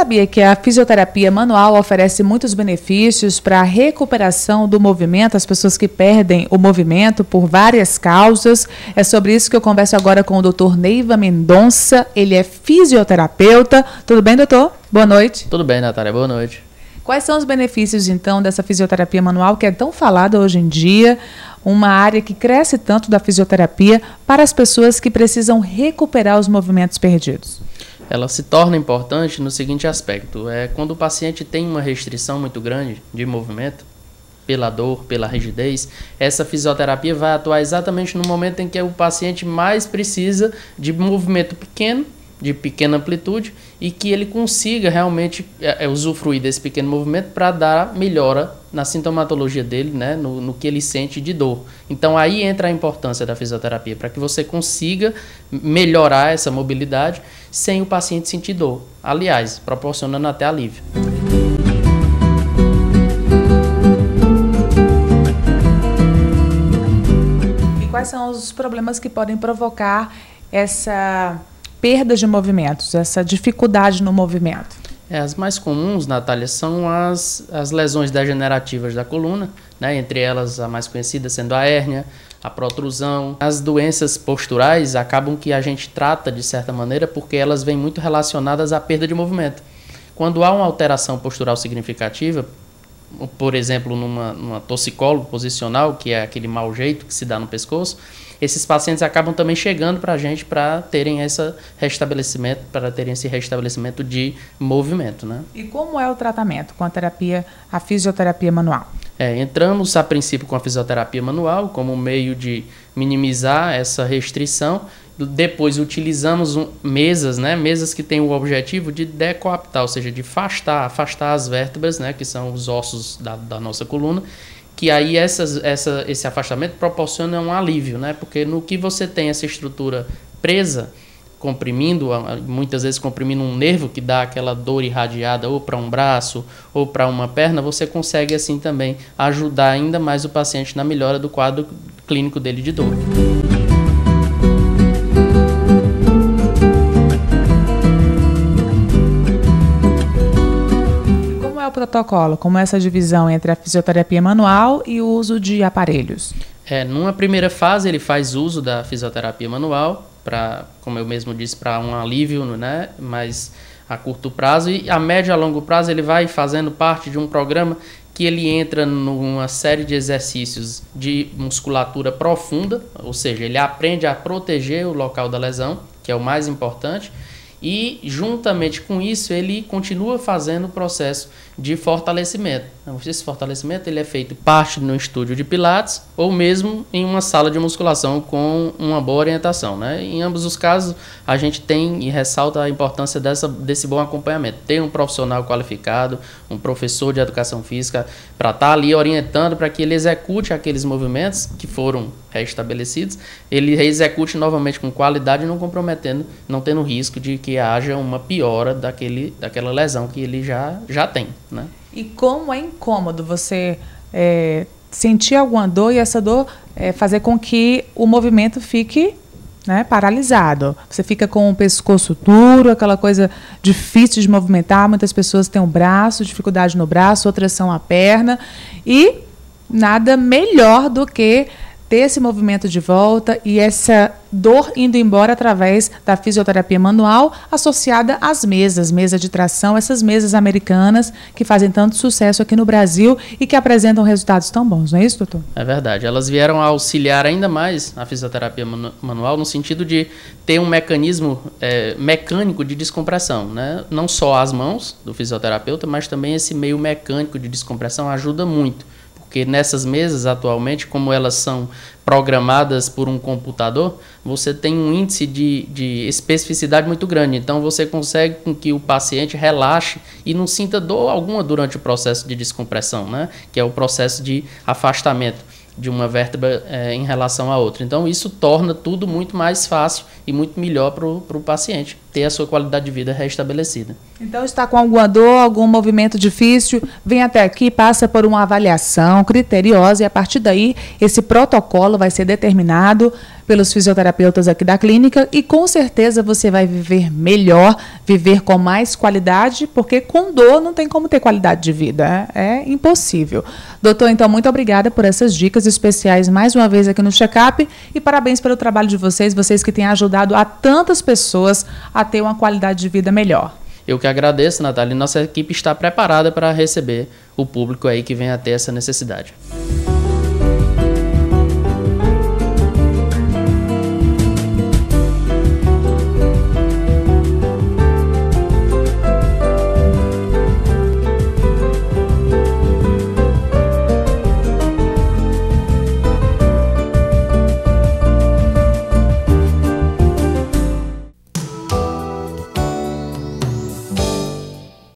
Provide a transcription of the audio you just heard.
sabia que a fisioterapia manual oferece muitos benefícios para a recuperação do movimento, as pessoas que perdem o movimento por várias causas? É sobre isso que eu converso agora com o Dr. Neiva Mendonça. Ele é fisioterapeuta. Tudo bem, doutor? Boa noite. Tudo bem, Natália. Boa noite. Quais são os benefícios, então, dessa fisioterapia manual, que é tão falada hoje em dia, uma área que cresce tanto da fisioterapia para as pessoas que precisam recuperar os movimentos perdidos? Ela se torna importante no seguinte aspecto: quando o paciente tem uma restrição muito grande de movimento, pela dor, pela rigidez, essa fisioterapia vai atuar exatamente no momento em que o paciente mais precisa de movimento pequeno, de pequena amplitude, e que ele consiga realmente usufruir desse pequeno movimento para dar melhora na sintomatologia dele, né, no que ele sente de dor. Então aí entra a importância da fisioterapia, para que você consiga melhorar essa mobilidade sem o paciente sentir dor. Aliás, proporcionando até alívio. E quais são os problemas que podem provocar essa perda de movimentos, essa dificuldade no movimento? As mais comuns, Natália, são as lesões degenerativas da coluna, né? Entre elas a mais conhecida sendo a hérnia, a protrusão. As doenças posturais acabam que a gente trata de certa maneira porque elas vêm muito relacionadas à perda de movimento. Quando há uma alteração postural significativa, por exemplo, numa torcicolo posicional, que é aquele mau jeito que se dá no pescoço, esses pacientes acabam também chegando para a gente para terem esse restabelecimento de movimento, né? E como é o tratamento com a fisioterapia manual? Entramos a princípio com a fisioterapia manual como meio de minimizar essa restrição. Depois utilizamos mesas, né? Mesas que têm o objetivo de decoaptar, ou seja, de afastar as vértebras, né? Que são os ossos da nossa coluna, que aí esse afastamento proporciona um alívio, né? Porque no que você tem essa estrutura presa, comprimindo, muitas vezes comprimindo um nervo que dá aquela dor irradiada ou para um braço ou para uma perna, você consegue assim também ajudar ainda mais o paciente na melhora do quadro clínico dele de dor. Protocolo, como essa divisão entre a fisioterapia manual e o uso de aparelhos? Numa primeira fase ele faz uso da fisioterapia manual para, como eu mesmo disse, para um alívio, né, mas a curto prazo, e a médio e a longo prazo ele vai fazendo parte de um programa que ele entra numa série de exercícios de musculatura profunda, ou seja, ele aprende a proteger o local da lesão, que é o mais importante. E, juntamente com isso, ele continua fazendo o processo de fortalecimento. Esse fortalecimento ele é feito parte no estúdio de Pilates ou mesmo em uma sala de musculação com uma boa orientação, né? Em ambos os casos, a gente tem e ressalta a importância desse bom acompanhamento. Ter um profissional qualificado, um professor de educação física, para estar ali orientando para que ele execute aqueles movimentos que foram restabelecidos, ele execute novamente com qualidade, não comprometendo, não tendo risco de que haja uma piora daquela lesão que ele já tem, né? E como é incômodo você sentir alguma dor e essa dor fazer com que o movimento fique, né, paralisado. Você fica com o pescoço duro, aquela coisa difícil de movimentar. Muitas pessoas têm o braço, dificuldade no braço, outras são a perna. E nada melhor do que ter esse movimento de volta e essa dor indo embora através da fisioterapia manual associada às mesa de tração, essas mesas americanas que fazem tanto sucesso aqui no Brasil e que apresentam resultados tão bons, não é isso, doutor? É verdade, elas vieram a auxiliar ainda mais a fisioterapia manual no sentido de ter um mecanismo mecânico de descompressão, né? Não só as mãos do fisioterapeuta, mas também esse meio mecânico de descompressão ajuda muito. Porque nessas mesas, atualmente, como elas são programadas por um computador, você tem um índice de especificidade muito grande. Então, você consegue com que o paciente relaxe e não sinta dor alguma durante o processo de descompressão, né? Que é o processo de afastamento de uma vértebra em relação à outra. Então, isso torna tudo muito mais fácil e muito melhor para o paciente ter a sua qualidade de vida restabelecida. Então, está com alguma dor, algum movimento difícil, vem até aqui, passa por uma avaliação criteriosa e, a partir daí, esse protocolo vai ser determinado pelos fisioterapeutas aqui da clínica e com certeza você vai viver melhor, viver com mais qualidade, porque com dor não tem como ter qualidade de vida, é impossível. Doutor, então, muito obrigada por essas dicas especiais mais uma vez aqui no Check-up e parabéns pelo trabalho de vocês que têm ajudado a tantas pessoas a ter uma qualidade de vida melhor. Eu que agradeço, Natália, e nossa equipe está preparada para receber o público aí que vem a ter essa necessidade.